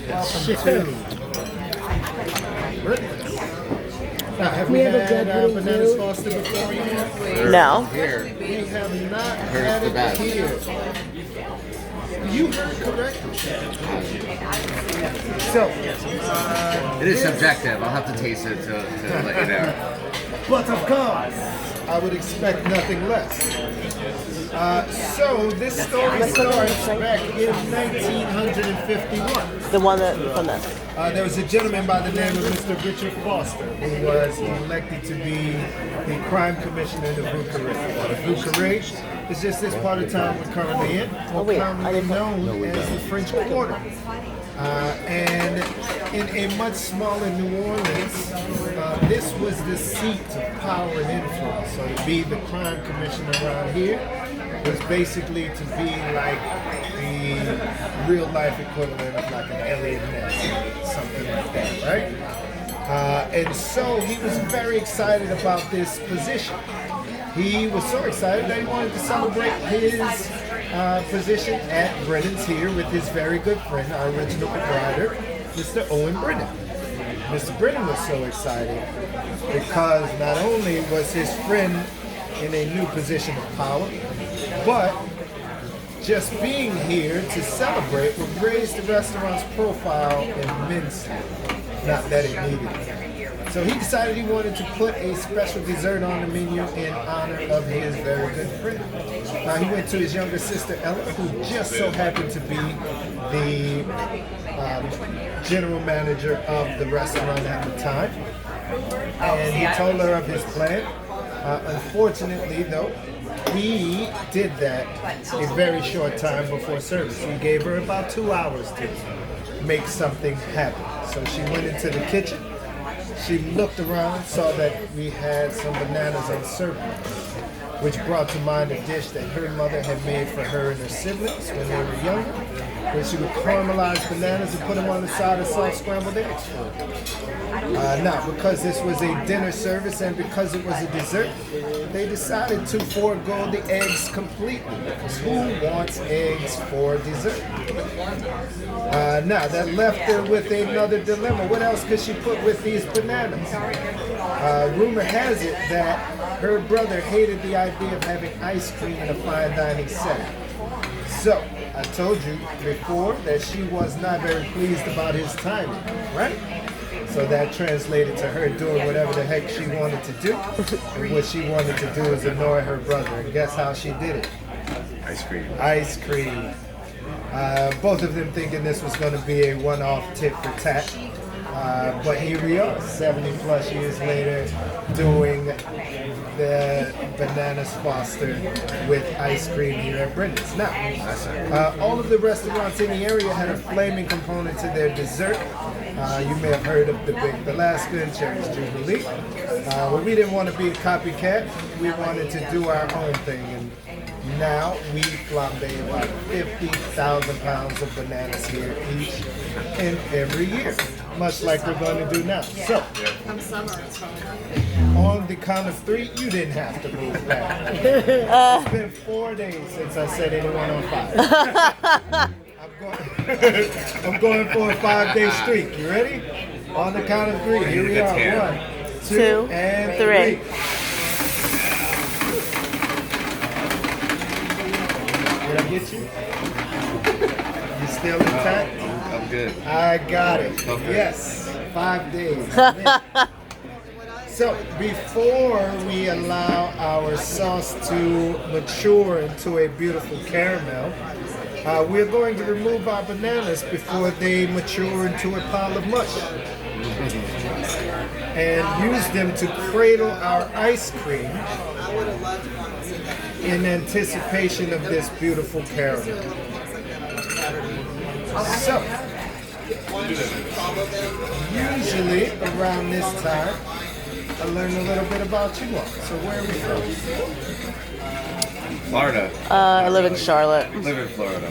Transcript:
Welcome to Brittany's. Now, have we had bananas Foster before you? No. Here. We have not Heard the had best. it here. You heard correctly. So, It is subjective. I'll have to taste it to let you know. but of course, I would expect nothing less. So this story starts back in 1951. The one that from this. There was a gentleman by the name of Mr. Richard Foster who was elected to be the crime commissioner in the Bucharest. Bucharest is just this part of town we're currently in, wait, I commonly didn't known as the French Quarter. And in a much smaller New Orleans, this was the seat of power and influence. So to be the crime commissioner around here was basically to be like the real life equivalent of like an Elliot Ness, something like that, right? And so he was very excited about this position. He was so excited that he wanted to celebrate his position at Brennan's here with his very good friend, our original proprietor, Mr. Owen Brennan. Mr. Brennan was so excited because not only was his friend in a new position of power, but just being here to celebrate would raise the restaurant's profile immensely. Not that it needed it. So he decided he wanted to put a special dessert on the menu in honor of his very good friend. Now he went to his younger sister Ella, who just so happened to be the general manager of the restaurant at the time. And he told her of his plan. Unfortunately, though, he did that a very short time before service. He gave her about 2 hours to make something happen. So she went into the kitchen. She looked around, saw that we had some bananas on surplus, which brought to mind a dish that her mother had made for her and her siblings when they were younger, where she would caramelize bananas and put them on the side of soft scrambled eggs for them. Now, because this was a dinner service and because it was a dessert, they decided to forego the eggs completely, because who wants eggs for dessert? Now, that left her with another dilemma. What else could she put with these bananas? Rumor has it that her brother hated the idea of having ice cream in a fine dining setting. So, I told you before that she was not very pleased about his timing, right? So that translated to her doing whatever the heck she wanted to do. And what she wanted to do is annoy her brother. And guess how she did it? Ice cream. Ice cream. Both of them thinking this was going to be a one-off tit for tat. But here we are, 70 plus years later, doing the Bananas Foster with ice cream here at Brendan's. Now, all of the restaurants in the area had a flaming component to their dessert. You may have heard of the Big Alaska and Cherry's Jubilee. But we didn't want to be a copycat. We wanted to do our own thing. And now we flambe about 50,000 pounds of bananas here each and every year, much like we're going to do now. So, on the count of 3, you didn't have to move back. It's been 4 days since I said anyone on 5. I'm going for a 5-day streak. You ready? On the count of 3, here we are. 1, 2, and 3. Did I get you? You still intact? I'm good. I got it. Okay. Yes, 5 days. So before we allow our sauce to mature into a beautiful caramel, we're going to remove our bananas before they mature into a pile of mush. And use them to cradle our ice cream in anticipation of this beautiful caramel. So, usually around this time, I learn a little bit about you all. So where are we from? Florida. I live in Charlotte. Live in Florida.